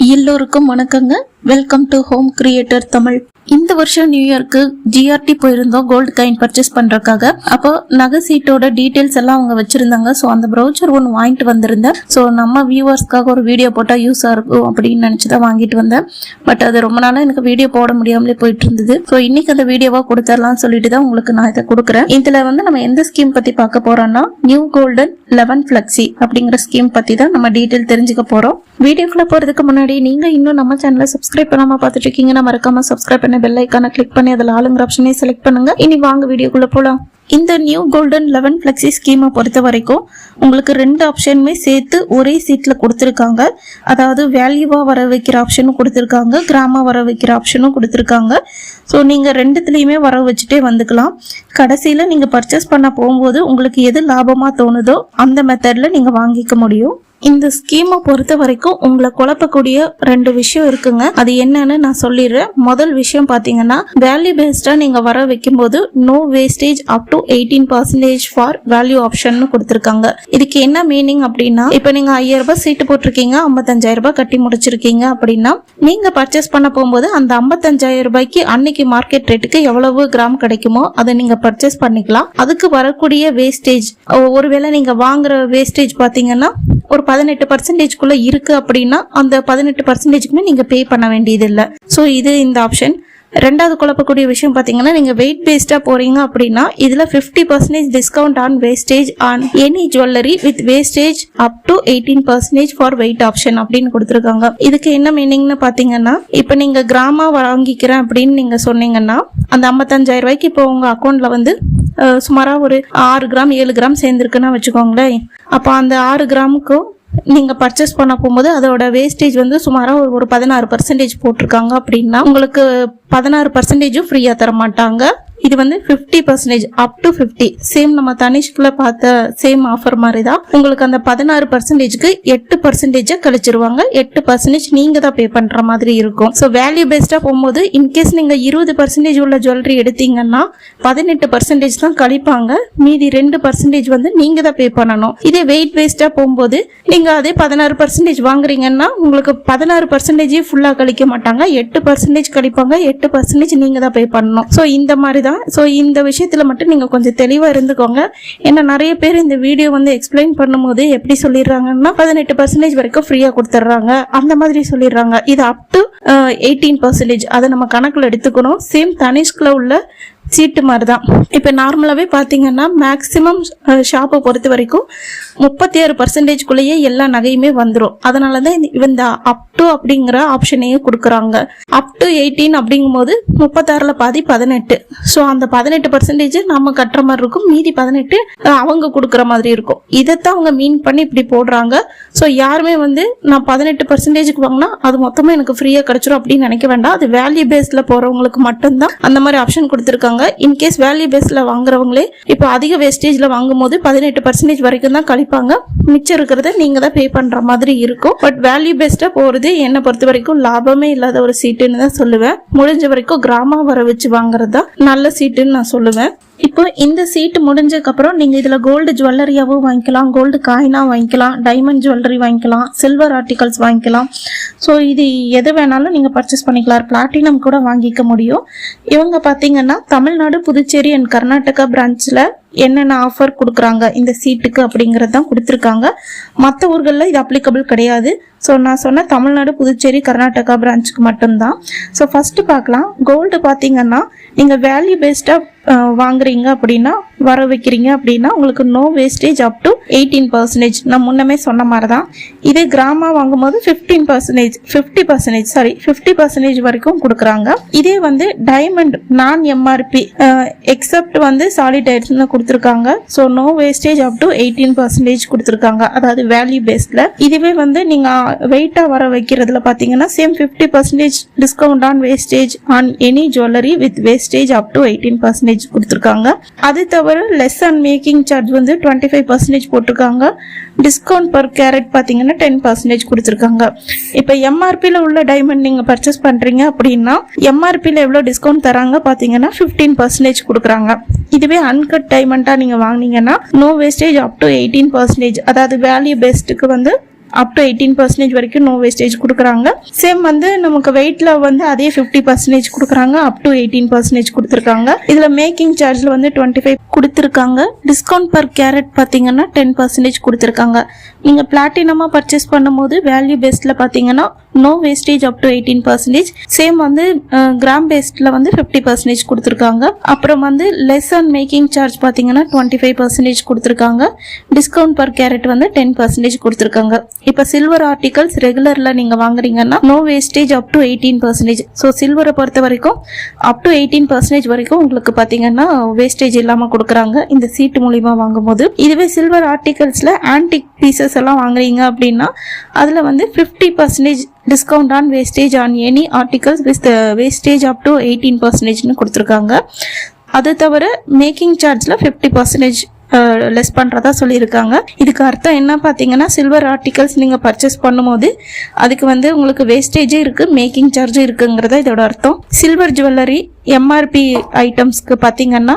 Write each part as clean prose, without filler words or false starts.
எல்லோருக்கும் வணக்கங்க. Welcome to home creator Tamil. இந்த வருஷம் நியூ இயர்க்கு ஜிஆர்டி போயிருந்தோம் கோல்டு காயின் பர்ச்சேஸ் பண்றதுக்காக. அப்போ நகை சீட்டோட டீடைல்ஸ் எல்லாம் அவங்க வச்சிருந்தாங்க. ஸோ அந்த ப்ரௌச்சர் ஒன்று வாங்கிட்டு வந்திருந்தேன். ஸோ நம்ம வியூவர்ஸ்க்காக ஒரு வீடியோ போட்டால் யூஸாக இருக்கும் அப்படின்னு நினச்சிதான் வாங்கிட்டு வந்தேன். பட் அது ரொம்ப நாளாக எனக்கு வீடியோ போட முடியாமலே போயிட்டு இருந்தது. ஸோ இன்னைக்கு அந்த வீடியோவா கொடுத்துடலாம்னு சொல்லிட்டு தான் உங்களுக்கு நான் இதை கொடுக்குறேன். இதுல வந்து நம்ம எந்த ஸ்கீம் பத்தி பார்க்க போறோம்னா நியூ கோல்டன் 11 ஃபிளெக்ஸி அப்படிங்கிற ஸ்கீம் பத்தி தான் நம்ம டீடைல் தெரிஞ்சுக்க போறோம். வீடியோக்குள்ள போறதுக்கு முன்னாடி நீங்க இன்னும் நம்ம சேனலை சப்ஸ்கிரைப் பண்ணாம பார்த்துட்டு இருக்கீங்கன்னா மறக்காம சப்ஸ்கிரைப் பண்ணி பெல் ஐகானை கிளிக் பண்ணி அதில் ஆளுங்கிற ஆப்ஷனே செலக்ட் பண்ணுங்க. இனி வாங்க வீடியோக்குள்ள போலாம். இந்த நியூ கோல்டன் 11 ஃபிளெக்ஸி ஸ்கீமை பொறுத்த வரைக்கும் உங்களுக்கு 2 ஆப்ஷனுமே சேர்த்து ஒரே சீட்ல கொடுத்துருக்காங்க. அதாவது வேல்யூவா வர வைக்கிற ஆப்ஷனும் கொடுத்துருக்காங்க, கிராமா வர வைக்கிற ஆப்ஷனும் கொடுத்துருக்காங்க. ஸோ நீங்க ரெண்டுத்துலயுமே வர வச்சுட்டே வந்துக்கலாம். கடைசியில நீங்க பர்ச்சேஸ் பண்ண போகும்போது உங்களுக்கு எது லாபமா தோணுதோ அந்த மெத்தட்ல நீங்க வாங்கிக்க முடியும். இந்த ஸ்கீமை பொறுத்த வரைக்கும் உங்களை குழப்பக்கூடிய 2 விஷயம் இருக்குங்க. அது என்னன்னு நான் சொல்லிடுறேன். முதல் விஷயம் பாத்தீங்கன்னா வேல்யூ பேஸ்டா நீங்க வர வைக்கும் போது no wastage up to 18% for value option கொடுத்திருக்காங்க. இதுக்கு என்ன மீனிங் அப்படின்னா, இப்ப நீங்க 5000 ரூபாய் சீட்டு போட்டிருக்கீங்க, 55,000 ரூபாய் கட்டி முடிச்சிருக்கீங்க அப்படின்னா நீங்க பர்ச்சேஸ் பண்ண போகும்போது அந்த 55,000 ரூபாய்க்கு அன்னைக்கு மார்க்கெட் ரேட்டுக்கு எவ்வளவு கிராம் கிடைக்குமோ அதை நீங்க பர்ச்சேஸ் பண்ணிக்கலாம். அதுக்கு வரக்கூடிய வேஸ்டேஜ், ஒருவேளை நீங்க வாங்குற வேஸ்டேஜ் பாத்தீங்கன்னா ஒரு 18% இருக்கு அப்படின்னா அந்த 18%க்குமே நீங்க பே பண்ண வேண்டியது இல்லை. ஸோ இது இந்த ஆப்ஷன். ரெண்டாவது குழப்பக்கூடிய விஷயம் பாத்தீங்கன்னா, நீங்க வெயிட் பேஸ்டா போறீங்க அப்படின்னா இதுல 50% discount on wastage on any jewellery with wastage up to 18% for wait option அப்படின்னு கொடுத்துருக்காங்க. இதுக்கு என்ன மீனிங்னு பாத்தீங்கன்னா, இப்ப நீங்க கிராமா வாங்கிக்கிறேன் அப்படின்னு நீங்க சொன்னீங்கன்னா அந்த 55,000 ரூபாய்க்கு இப்போ உங்க அக்கௌண்ட்ல வந்து சுமாரா ஒரு 6 கிராம் 7 கிராம் சேர்ந்துருக்குன்னா வச்சுக்கோங்களேன். அப்போ அந்த 6 கிராமுக்கும் நீங்க பர்ச்சேஸ் பண்ண போகும்போது அதோட வேஸ்டேஜ் வந்து சுமாரா ஒரு 16% போட்டிருக்காங்க அப்படின்னா உங்களுக்கு 16% ஃப்ரீயா தர மாட்டாங்க. இது வந்து 50% அப் டு 50. சேம் நம்ம தனிஷ்குள்ள பார்த்த சேம் ஆஃபர் மாதிரி தான். உங்களுக்கு அந்த 16%க்கு 8% கழிச்சிருவாங்க. 8% நீங்க தான் பே பண்ற மாதிரி இருக்கும். ஸோ வேல்யூ பேஸ்டா போகும்போது இன்கேஸ் நீங்க 20% உள்ள ஜுவல்லரி எடுத்தீங்கன்னா 18% தான் கழிப்பாங்க. மீதி 2% வந்து நீங்க தான் பே பண்ணணும். இதே வெயிட் பேஸ்டா போகும்போது நீங்க அதே 16% வாங்குறீங்கன்னா உங்களுக்கு 16% ஃபுல்லா கழிக்க மாட்டாங்க, 8% கழிப்பாங்க, 8% நீங்க தான் பே பண்ணணும். ஸோ இந்த மாதிரி தான். ஸோ இந்த விஷயத்துல மட்டும் நீங்க கொஞ்சம் தெளிவா இருந்துக்கோங்க. ஏன்னா நிறைய பேர் இந்த வீடியோ வந்து எக்ஸ்பிளைன் பண்ணும்போது எப்படி சொல்லிடுறாங்கன்னா 18% வரைக்கும் ஃப்ரீயா கொடுத்துட்றாங்க, அந்த மாதிரி சொல்லிடுறாங்க. இது அப் டு 18% அதை நம்ம கணக்குல எடுத்துக்கணும். சேம் தனிஷ்குள்ள உள்ள சீட்டு மாதிரி தான். இப்போ நார்மலாகவே பார்த்தீங்கன்னா மேக்ஸிமம் ஷாப்பை பொறுத்த வரைக்கும் 36%குள்ளேயே எல்லா நகையுமே வந்துடும். அதனால தான் இந்த அப் டு அப்படிங்கிற ஆப்ஷனையே கொடுக்குறாங்க. அப் டு 18 அப்படிங்கும்போது 36ல் பாதி 18. ஸோ அந்த 18% நம்ம கட்டுற மாதிரி இருக்கும், மீதி 18 அவங்க கொடுக்குற மாதிரி இருக்கும். இதைத்தான் அவங்க மீன் பண்ணி இப்படி போடுறாங்க. ஸோ யாருமே வந்து நான் 18%க்கு வாங்கினா அது மொத்தமாக எனக்கு ஃப்ரீயாக கிடைச்சிரும் அப்படின்னு நினைக்க வேண்டாம். அது வேல்யூ பேஸில் போகிறவங்களுக்கு மட்டும்தான் அந்த மாதிரி ஆப்ஷன் கொடுத்துருக்காங்க. இன்கேஸ் வேல்யூ பேஸ்ல வாங்குறவங்களே இப்போ அதிக வேஸ்டேஜ்ல வாங்கும் போது 18% வரைக்கும் தான் கழிப்பாங்க. மிச்சம் இருக்கிறத நீங்க தான் பே பண்ற மாதிரி இருக்கும். பட் வேல்யூ பேஸ்டா போறது என்ன பொறுத்த வரைக்கும் லாபமே இல்லாத ஒரு சீட்டுன்னு தான் சொல்லுவேன். முடிஞ்ச வரைக்கும் கிராமா வர வச்சு வாங்குறது தான் நல்ல சீட்டுன்னு நான் சொல்லுவேன். இப்போ இந்த சீட்டு முடிஞ்சதுக்கு அப்புறம் நீங்க இதுல கோல்டு ஜுவல்லரியாவும் வாங்கிக்கலாம், கோல்டு காயினா வாங்கிக்கலாம், டைமண்ட் ஜுவல்லரி வாங்கிக்கலாம், சில்வர் ஆர்டிகல்ஸ் வாங்கிக்கலாம். ஸோ இது எது வேணாலும் நீங்க பர்ச்சேஸ் பண்ணிக்கலாம். பிளாட்டினம் கூட வாங்கிக்க முடியும். இவங்க பாத்தீங்கன்னா தமிழ்நாடு, புதுச்சேரி அண்ட் கர்நாடகா பிரான்ச்ல என்னென்ன ஆஃபர் கொடுக்குறாங்க இந்த சீட்டுக்கு அப்படிங்கறது தான் கொடுத்துருக்காங்க. மற்ற ஊர்களில் இது அப்ளிகபிள் கிடையாது. ஸோ நான் சொன்ன தமிழ்நாடு, புதுச்சேரி, கர்நாடகா பிரான்ச்சுக்கு மட்டும்தான். ஸோ ஃபர்ஸ்ட் பார்க்கலாம். கோல்டு பார்த்தீங்கன்னா நீங்கள் வேல்யூ பேஸ்டாக வாங்குறீங்க அப்படின்னா வர வைக்கிறீங்க அப்படின்னா உங்களுக்கு நோ வேஸ்டேஜ் அப் டு 18%. நான் முன்னமே சொன்ன மாதிரி தான். இதே கிராமா வாங்கும்போது 50% வரைக்கும் கொடுக்குறாங்க. இதே வந்து டைமண்ட் நான் எம்ஆர்பி எக்ஸப்ட் வந்து சாலிடேட்ஸ்னு கொடுத்துருக்காங்க. So no wastage up to 18% கொடுத்துருக்காங்க, அதாவது வேல்யூ பேஸ்ல. இதுவே வந்து நீங்க வெயிட்டா வர வைக்கிறதுல பாத்தீங்கன்னா same 50% discount on wastage on any jewellery with wastage up to 18% கொடுத்துருக்காங்க. அது தவிர லெஸ் ஆன் மேக்கிங் சார்ஜ் வந்து 25% போட்டிருக்காங்க. டிஸ்கவுண்ட் பர் கேரட் பாத்தீங்கன்னா 10% கொடுத்துருக்காங்க. இப்ப எம்ஆர்பில உள்ள டைமண்ட் நீங்க பர்ச்சேஸ் பண்றீங்க அப்படின்னா எம்ஆர்பில எவ்வளவு டிஸ்கவுண்ட் தராங்க பாத்தீங்கன்னா 15% கொடுக்குறாங்க. இதுவே அன்கட் டைமண்டா நீங்க வாங்கினீங்கன்னா நோ வேஸ்டேஜ் அப் டு 18%, அதாவது வேல்யூ பேஸ்டுக்கு வந்து அப் டு 18% வரைக்கும் நோ வேஸ்டேஜ் கொடுக்குறாங்க. சேம் வந்து நமக்கு வெயிட்ல வந்து அதே 50% கொடுக்குறாங்க, அப் டு 18% கொடுத்துருக்காங்க. இதுல மேக்கிங் சார்ஜ்ல வந்து 25 கொடுத்துருக்காங்க. டிஸ்கவுண்ட் பர் கேரட் பாத்தீங்கன்னா 10% கொடுத்துருக்காங்க. நீங்க பிளாட்டினமா பர்ச்சேஸ் பண்ணும்போது வேல்யூ பேஸ்ட்ல பாத்தீங்கன்னா no wastage up to 18%. Same வந்து கிராம் பேஸ்ட்ல வந்து 50% கொடுத்துருக்காங்க. அப்புறம் வந்து லெஸ் ஆன் மேக்கிங் சார்ஜ் பாத்தீங்கன்னா 25% கொடுத்துருக்காங்க. டிஸ்கவுண்ட் பர் கேரட் வந்து 10% கொடுத்துருக்காங்க. இப்ப சில்வர் ஆர்டிகல்ஸ் ரெகுலர்ல நீங்க வாங்குறீங்கன்னா no wastage up to 18%. So சில்வரை பொறுத்த வரைக்கும் அப் டு 18% வரைக்கும் உங்களுக்கு பாத்தீங்கன்னா வேஸ்டேஜ் இல்லாம கொடுக்குறாங்க இந்த சீட்டு மூலியமா வாங்கும்போது. இதுவே சில்வர் ஆர்டிகல்ஸ்ல ஆன்டிக் பீசஸ் எல்லாம் வாங்குறீங்க அப்படின்னா அதுல வந்து 50% discount on wastage on any articles with wastage up to 18% கொடுத்துருக்காங்க. அது தவிர மேக்கிங் சார்ஜ்ல 50% லெஸ் பண்றதா சொல்லியிருக்காங்க. இதுக்கு அர்த்தம் என்ன பாத்தீங்கன்னா சில்வர் ஆர்டிகல்ஸ் நீங்க பர்ச்சேஸ் பண்ணும்போது அதுக்கு வந்து உங்களுக்கு வேஸ்டேஜும் இருக்கு, மேக்கிங் சார்ஜும் இருக்குங்கிறத இதோட அர்த்தம். சில்வர் ஜுவல்லரி எம்ஆர்பி ஐட்டம்ஸ்க்கு பாத்தீங்கன்னா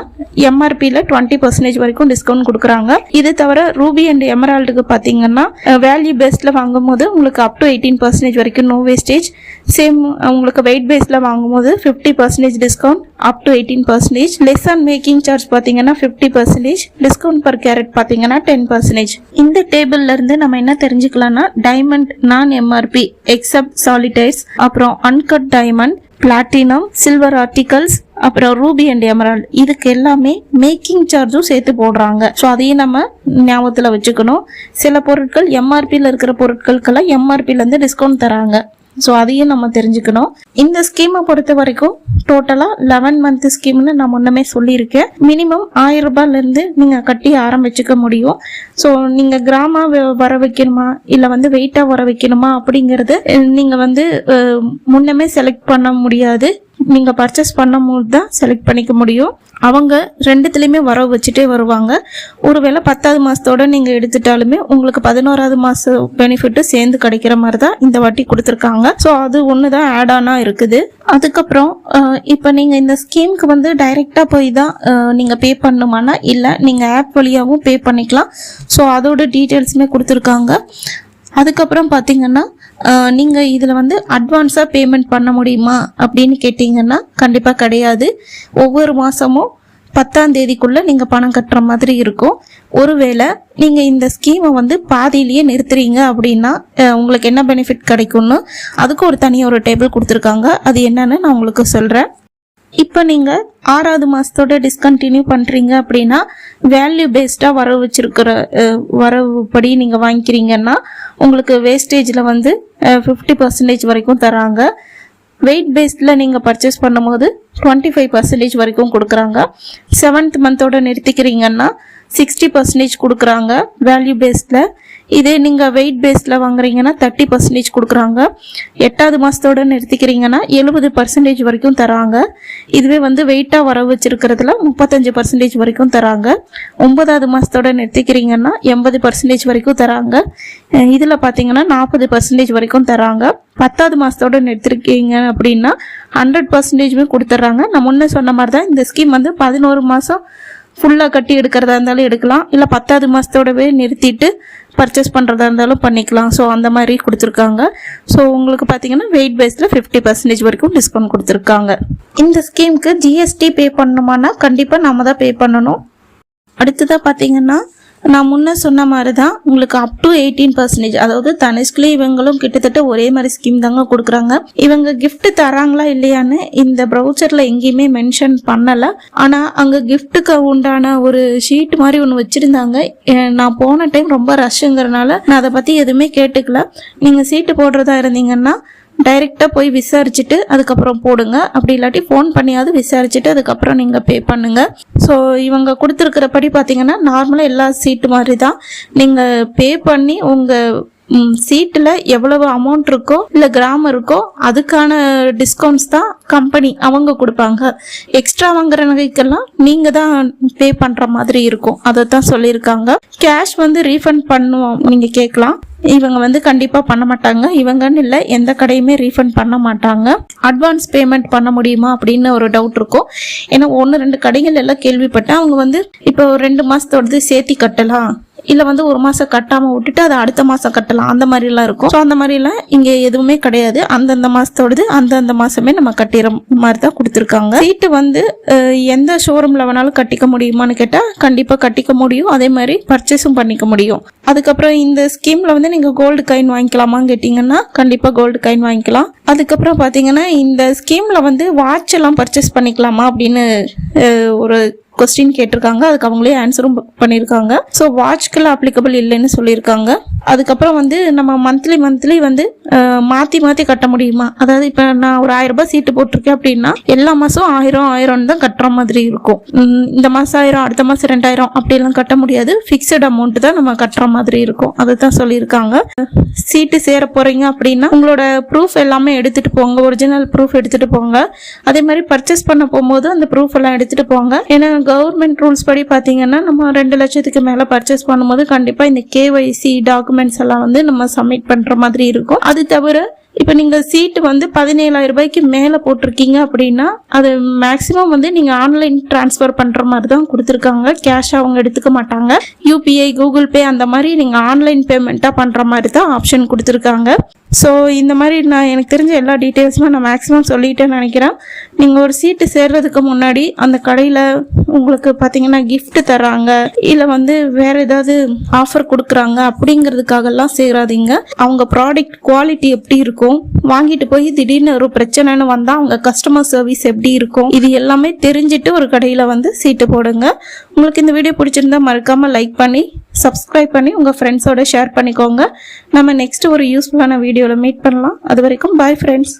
எம்ஆர்பியில் 20% வரைக்கும் டிஸ்கவுண்ட் கொடுக்குறாங்க. இது தவிர ரூபி அண்ட் எமரால்டுக்கு பாத்தீங்கன்னா வேல்யூ பேஸ்ட்ல வாங்கும்போது உங்களுக்கு அப் டு 18% வரைக்கும் நோ வேஸ்டேஜ். சேம் உங்களுக்கு வெயிட் பேஸ்ல வாங்கும்போது 50% discount up to 18%. Less on making charge பாத்தீங்கன்னா 50%. டிஸ்கவுண்ட் பர் கேரட் பாத்தீங்கன்னா 10%. இந்த டேபிள்ல இருந்து நம்ம என்ன தெரிஞ்சுக்கலாம்னா டைமண்ட் நான் எம்ஆர்பி எக்ஸப்ட் சாலிடைர்ஸ், அப்புறம் uncut diamond, platinum, silver articles, அப்புறம் ரூபி அண்ட் எமரால்ட் இதுக்கு எல்லாமே மேக்கிங் சார்ஜும் சேர்த்து போடுறாங்க. ஸோ அதையும் நம்ம ஞாபகத்தில் வச்சுக்கணும். சில பொருட்கள் எம்ஆர்பியில் இருக்கிற பொருட்களுக்கெல்லாம் எம்ஆர்பில இருந்து டிஸ்கவுண்ட் தராங்க. ஸோ அதையும் நம்ம தெரிஞ்சுக்கணும். இந்த ஸ்கீமை பொறுத்த வரைக்கும் டோட்டலாக 11 மந்த் ஸ்கீம்னு நான் முன்னமே சொல்லியிருக்கேன். மினிமம் 1000 ரூபாயிலிருந்து நீங்கள் கட்டி ஆரம்பிச்சுக்க முடியும். ஸோ நீங்கள் கிராமா வர வைக்கணுமா இல்லை வந்து வெயிட்டாக வர வைக்கணுமா அப்படிங்கிறது நீங்கள் வந்து முன்னமே செலக்ட் பண்ண முடியாது. நீங்கள் பர்ச்சேஸ் பண்ணும்போது தான் செலக்ட் பண்ணிக்க முடியும். அவங்க ரெண்டுத்துலேயுமே வரவு வச்சுட்டே வருவாங்க. ஒருவேளை 10வது மாதத்தோட நீங்கள் எடுத்துட்டாலுமே உங்களுக்கு 11வது மாதம் பெனிஃபிட்டு சேர்ந்து கிடைக்கிற மாதிரி தான் இந்த வாட்டி கொடுத்துருக்காங்க. ஸோ அது ஒன்று தான் ஆட் ஆனாக இருக்குது. அதுக்கப்புறம் இப்போ நீங்கள் இந்த ஸ்கீமுக்கு வந்து டைரெக்டாக போய் தான் நீங்கள் பே பண்ணணுமானா இல்லை நீங்கள் ஆப் வழியாகவும் பே பண்ணிக்கலாம். ஸோ அதோட டீட்டெயில்ஸுமே கொடுத்துருக்காங்க. அதுக்கப்புறம் பார்த்தீங்கன்னா நீங்கள் இதில் வந்து அட்வான்ஸாக பேமெண்ட் பண்ண முடியுமா அப்படின்னு கேட்டிங்கன்னா கண்டிப்பாக கிடையாது. ஒவ்வொரு மாதமும் 10ஆம் தேதிக்குள்ளே நீங்கள் பணம் கட்டுற மாதிரி இருக்கும். ஒருவேளை நீங்கள் இந்த ஸ்கீமை வந்து பாதியிலேயே நிறுத்துறீங்க அப்படின்னா உங்களுக்கு என்ன பெனிஃபிட் கிடைக்கும்னு அதுக்கு ஒரு தனியாக ஒரு டேபிள் கொடுத்துருக்காங்க. அது என்னன்னு நான் உங்களுக்கு சொல்கிறேன். இப்போ நீங்கள் 6வது மாதத்தோட டிஸ்கண்டினியூ பண்ணுறீங்க அப்படின்னா வேல்யூ பேஸ்டாக வரவு வச்சிருக்கிற வரவுப்படி நீங்கள் வாங்கிக்கிறீங்கன்னா உங்களுக்கு வேஸ்டேஜில் வந்து 50% வரைக்கும் தராங்க. வெயிட் பேஸ்டில் நீங்கள் பர்ச்சேஸ் பண்ணும்போது 25% வரைக்கும் கொடுக்குறாங்க. 7th மந்தோட நிறுத்திக்கிறீங்கன்னா 60% கொடுக்குறாங்க வேல்யூ பேஸ்டில். இதே நீங்கள் வெயிட் பேஸில் வாங்குறீங்கன்னா 30% கொடுக்குறாங்க. 8வது மாதத்தோட நிறுத்திக்கிறீங்கன்னா 70% வரைக்கும் தராங்க. இதுவே வந்து வெயிட்டாக வர வச்சிருக்கிறதுல 35% வரைக்கும் தராங்க. 9வது மாதத்தோட நிறுத்திக்கிறீங்கன்னா 80% வரைக்கும் தராங்க. இதில் பார்த்தீங்கன்னா 40% வரைக்கும் தராங்க. 10வது மாதத்தோட நிறுத்திருக்கீங்க அப்படின்னா 100% கொடுத்துட்றாங்க. நான் முன்னே சொன்ன மாதிரி தான் இந்த ஸ்கீம் வந்து 11 மாதம் ஃபுல்லாக கட்டி எடுக்கிறதா இருந்தாலும் எடுக்கலாம், இல்லை 10வது மாதத்தோடவே நிறுத்திட்டு பர்ச்சேஸ் பண்ணுறதா இருந்தாலும் பண்ணிக்கலாம். ஸோ அந்த மாதிரி கொடுத்துருக்காங்க. ஸோ உங்களுக்கு பார்த்தீங்கன்னா வெயிட் பேஸில் 50% வரைக்கும் டிஸ்கவுண்ட் கொடுத்துருக்காங்க. இந்த ஸ்கீமுக்கு ஜிஎஸ்டி பே பண்ணணுமானா கண்டிப்பாக நம்ம தான் பே பண்ணணும். அடுத்ததாக பார்த்தீங்கன்னா நான் முன்ன சொன்ன மாதிரி தான் உங்களுக்கு அப் டு 18%, அதாவது தனிஷ்குலேயே இவங்களும் கிட்டத்தட்ட ஒரே மாதிரி ஸ்கீம் தாங்க கொடுக்குறாங்க. இவங்க கிஃப்ட் தராங்களா இல்லையான்னு இந்த ப்ரௌச்சர்ல எங்கேயுமே மென்ஷன் பண்ணல. ஆனா அங்க கிஃப்ட்டுக்கு உண்டான ஒரு ஷீட் மாதிரி ஒன்று வச்சிருந்தாங்க. நான் போன டைம் ரொம்ப ரஷ்ங்கிறதுனால நான் அதை பத்தி எதுவுமே கேட்டுக்கல. நீங்க சீட்டு போடுறதா இருந்தீங்கன்னா டைரெக்டாக போய் விசாரிச்சுட்டு அதுக்கப்புறம் போடுங்க. அப்படி இல்லாட்டி ஃபோன் பண்ணியாவது விசாரிச்சுட்டு அதுக்கப்புறம் நீங்கள் பே பண்ணுங்க. ஸோ இவங்க கொடுத்துருக்கிறபடி பார்த்தீங்கன்னா நார்மலாக எல்லா சீட்டு மாதிரி தான் நீங்கள் பே பண்ணி உங்கள் சீட்டில் எவ்வளவு அமௌண்ட் இருக்கோ இல்லை கிராம் இருக்கோ அதுக்கான டிஸ்கவுண்ட்ஸ் தான் கம்பெனி அவங்க கொடுப்பாங்க. எக்ஸ்ட்ரா வாங்குற நகைக்கெல்லாம் நீங்கள் தான் பே பண்ணுற மாதிரி இருக்கும். அதை தான் சொல்லியிருக்காங்க. கேஷ் வந்து ரீஃபண்ட் பண்ணுவோம் நீங்கள் கேட்கலாம். இவங்க வந்து கண்டிப்பா பண்ண மாட்டாங்க. இவங்கன்னு இல்லை, எந்த கடையுமே ரீஃபண்ட் பண்ண மாட்டாங்க. அட்வான்ஸ் பேமெண்ட் பண்ண முடியுமா அப்படின்னு ஒரு டவுட் இருக்கும். ஏன்னா 1-2 கடைகள் எல்லாம் கேள்விப்பட்டேன். அவங்க வந்து இப்போ 2 மாசத்தோடது சேர்த்தி கட்டலாம், இல்ல வந்து ஒரு மாசம் கட்டாம விட்டுட்டு அதை அடுத்த மாசம் கட்டலாம், அந்த மாதிரி எல்லாம் இருக்கும். ஸோ அந்த மாதிரி எல்லாம் இங்க எதுவுமே கிடையாது. அந்தந்த மாசத்தோடது அந்தந்த மாசமே நம்ம கட்டிற மாதிரி தான் கொடுத்துருக்காங்க. சீட்டு வந்து எந்த ஷோரூம்ல வேணாலும் கட்டிக்க முடியுமான்னு கேட்டா கண்டிப்பா கட்டிக்க முடியும். அதே மாதிரி பர்ச்சேஸும் பண்ணிக்க முடியும். அதுக்கப்புறம் இந்த ஸ்கீம்ல வந்து நீங்க கோல்டு காயின் வாங்கிக்கலாமான்னு கேட்டீங்கன்னா கண்டிப்பா கோல்டு காயின் வாங்கிக்கலாம். அதுக்கப்புறம் பாத்தீங்கன்னா இந்த ஸ்கீம்ல வந்து வாட்ச் எல்லாம் பர்ச்சேஸ் பண்ணிக்கலாமா அப்படின்னு ஒரு கொஸ்டின் கேட்டிருக்காங்க. அதுக்கு அவங்களே ஆன்சரும் பண்ணியிருக்காங்க. ஸோ வாட்ச்க்கெல்லாம் அப்ளிகபிள் இல்லைன்னு சொல்லியிருக்காங்க. அதுக்கப்புறம் வந்து நம்ம மந்த்லி வந்து மாற்றி கட்ட முடியுமா, அதாவது இப்போ நான் ஒரு 1000 ரூபாய் சீட்டு போட்டிருக்கேன் அப்படின்னா எல்லா மாதம் 1000 தான் கட்டுற மாதிரி இருக்கும். இந்த மாதம் 1000, அடுத்த மாதம் 2000 அப்படியெல்லாம் கட்ட முடியாது. ஃபிக்ஸட் அமௌண்ட் தான் நம்ம கட்டுற மாதிரி இருக்கும். அதை தான் சொல்லியிருக்காங்க. சீட்டு சேர போறீங்க அப்படின்னா உங்களோட ப்ரூஃப் எல்லாமே எடுத்துட்டு போங்க, ஒரிஜினல் ப்ரூஃப் எடுத்துட்டு போங்க. அதே மாதிரி பர்ச்சேஸ் பண்ண போகும்போது அந்த ப்ரூஃப் எல்லாம் எடுத்துட்டு போங்க. ஏன்னா கவர்மெண்ட் ரூல்ஸ் படி பார்த்தீங்கன்னா நம்ம 2 லட்சத்துக்கு மேலே பர்ச்சேஸ் பண்ணும்போது கண்டிப்பாக இந்த KYC டாக்குமெண்ட்ஸ் எல்லாம் வந்து நம்ம சப்மிட் பண்ணுற மாதிரி இருக்கும். அது தவிர இப்போ நீங்கள் சீட்டு வந்து 17,000 ரூபாய்க்கு மேலே போட்டிருக்கீங்க அப்படின்னா அது மேக்ஸிமம் வந்து நீங்கள் ஆன்லைன் டிரான்ஸ்ஃபர் பண்ணுற மாதிரி தான் கொடுத்துருக்காங்க. கேஷ் அவங்க எடுத்துக்க மாட்டாங்க. UPI, Google Pay அந்த மாதிரி நீங்கள் ஆன்லைன் பேமெண்ட்டாக பண்ணுற மாதிரி தான் ஆப்ஷன் கொடுத்துருக்காங்க. ஸோ இந்த மாதிரி எனக்கு தெரிஞ்ச எல்லா டீட்டெயில்ஸுமே நான் மேக்ஸிமம் சொல்லிட்டேன்னு நினைக்கிறேன். நீங்கள் ஒரு சீட்டு சேர்றதுக்கு முன்னாடி அந்த கடையில் உங்களுக்கு பார்த்தீங்கன்னா கிஃப்ட் தர்றாங்க, இல்லை வந்து வேற ஏதாவது ஆஃபர் கொடுக்குறாங்க அப்படிங்கிறதுக்காகலாம் சேராதீங்க. அவங்க ப்ராடக்ட் குவாலிட்டி எப்படி இருக்கும், வாங்கிட்டு போய் திடீர்னு ஒரு பிரச்சனைன்னு வந்தால் அவங்க கஸ்டமர் சர்வீஸ் எப்படி இருக்கும், இது எல்லாமே தெரிஞ்சுட்டு ஒரு கடையில் வந்து சீட்டு போடுங்க. உங்களுக்கு இந்த வீடியோ பிடிச்சிருந்தா மறக்காமல் லைக் பண்ணி சப்ஸ்கிரைப் பண்ணி உங்கள் ஃப்ரெண்ட்ஸோட ஷேர் பண்ணிக்கோங்க. நம்ம நெக்ஸ்ட் ஒரு யூஸ்ஃபுல்லான வீடியோவில் மீட் பண்ணலாம். அது வரைக்கும் பாய் ஃப்ரெண்ட்ஸ்.